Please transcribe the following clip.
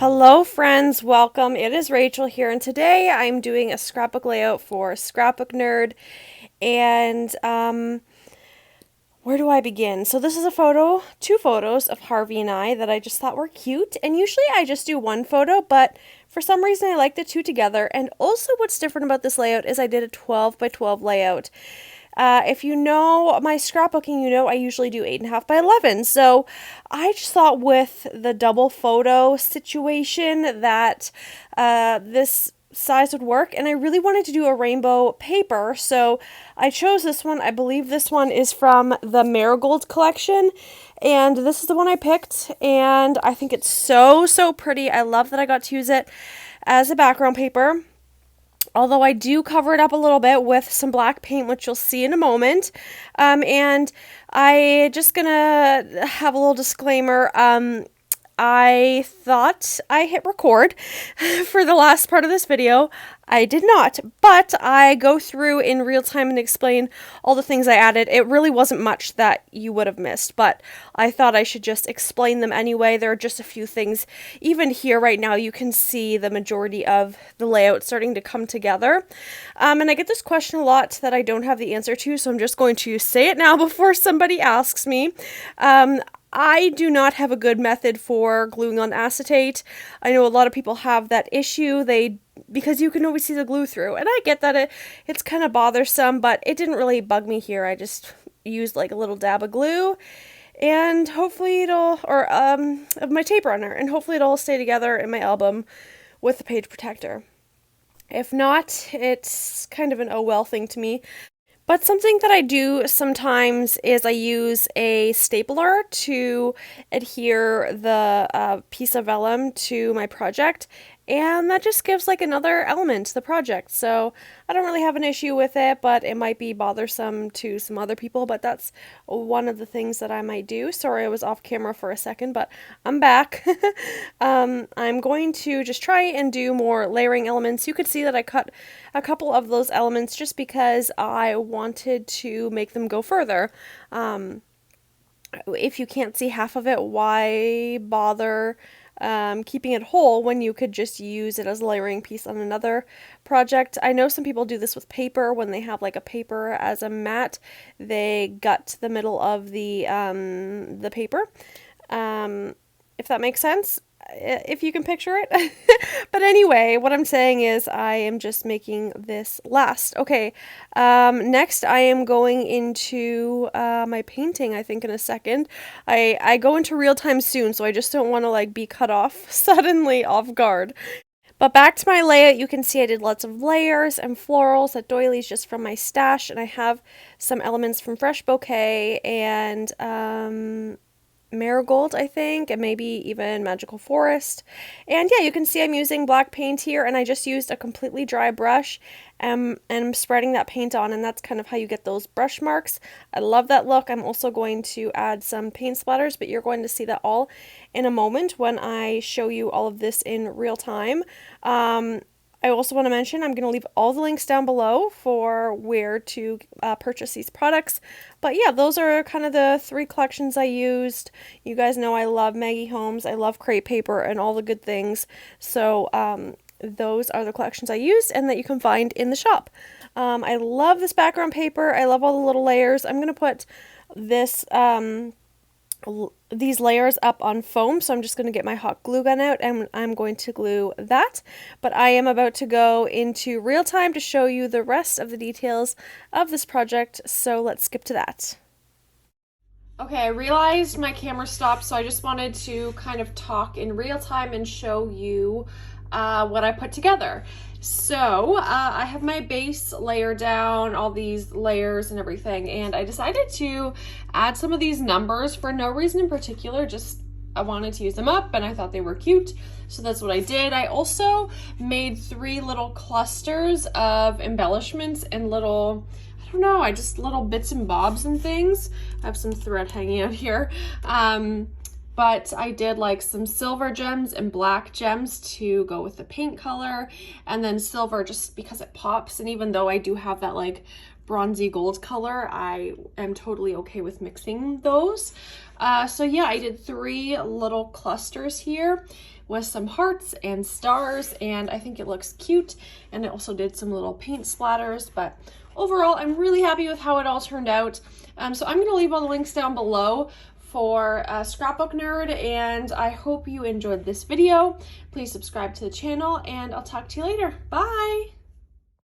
Hello friends, welcome. It is Rachel here, and today I'm doing a scrapbook layout for Scrapbook Nerd. And where do I begin? So this is two photos of Harvey and I that I just thought were cute. And usually I just do one photo, but for some reason I like the two together. And also what's different about this layout is I did a 12 by 12 layout. If you know my scrapbooking, you know I usually do 8.5 by 11. So I just thought with the double photo situation that this size would work, and I really wanted to do a rainbow paper, so I chose this one. I believe this one is from the Marigold collection, and this is the one I picked, and I think it's so pretty. I love that I got to use it as a background paper. Although I do cover it up a little bit with some black paint, which you'll see in a moment. And I just gonna have a little disclaimer. I thought I hit record for the last part of this video. I did not, but I go through in real time and explain all the things I added. It really wasn't much that you would have missed, but I thought I should just explain them anyway. There are just a few things. Even here right now, you can see the majority of the layout starting to come together. And I get this question a lot that I don't have the answer to, so I'm just going to say it now before somebody asks me. I do not have a good method for gluing on acetate. I know a lot of people have that issue. Because you can always see the glue through, and I get that it's kind of bothersome, but it didn't really bug me here. I just used like a little dab of glue, and hopefully of my tape runner, and hopefully it'll stay together in my album with the page protector. If not, it's kind of an oh well thing to me. But something that I do sometimes is I use a stapler to adhere the piece of vellum to my project, and that just gives like another element to the project. So I don't really have an issue with it, but it might be bothersome to some other people, but that's one of the things that I might do. Sorry, I was off camera for a second, but I'm back. I'm going to just try and do more layering elements. You could see that I cut a couple of those elements just because I wanted to make them go further. If you can't see half of it, why bother keeping it whole when you could just use it as a layering piece on another project? I know some people do this with paper. When they have like a paper as a mat, they gut the middle of the paper, if that makes sense, if you can picture it. But anyway, what I'm saying is I am just making this last. Okay, next I am going into my painting, I think, in a second. I go into real time soon, so I just don't want to like be cut off suddenly off guard. But back to my layout, you can see I did lots of layers and florals, that doilies just from my stash, and I have some elements from Fresh Bouquet and Marigold, I think, and maybe even Magical Forest. And yeah, you can see I'm using black paint here, and I just used a completely dry brush and I'm spreading that paint on, and that's kind of how you get those brush marks. I love that look. I'm also going to add some paint splatters, but you're going to see that all in a moment when I show you all of this in real time. I also want to mention I'm going to leave all the links down below for where to purchase these products. But yeah, those are kind of the three collections I used. You guys know I love Maggie Holmes, I love Crate paper, and all the good things. So those are the collections I used and that you can find in the shop. I love this background paper. I love all the little layers. I'm going to put this these layers up on foam, so I'm just going to get my hot glue gun out and I'm going to glue that. But I am about to go into real time to show you the rest of the details of this project, so let's skip to that. Okay, I realized my camera stopped, so I just wanted to kind of talk in real time and show you what I put together. So I have my base layer down, all these layers and everything, and I decided to add some of these numbers for no reason in particular, just I wanted to use them up and I thought they were cute, so that's what I did. I also made 3 little clusters of embellishments and little, I don't know, little bits and bobs and things. I have some thread hanging out here. But I did like some silver gems and black gems to go with the paint color, and then silver just because it pops. And even though I do have that like bronzy gold color, I am totally okay with mixing those. So yeah, I did 3 little clusters here with some hearts and stars, and I think it looks cute. And I also did some little paint splatters, but overall, I'm really happy with how it all turned out. So I'm gonna leave all the links down below for Scrapbook Nerd, and I hope you enjoyed this video. Please subscribe to the channel, and I'll talk to you later. Bye!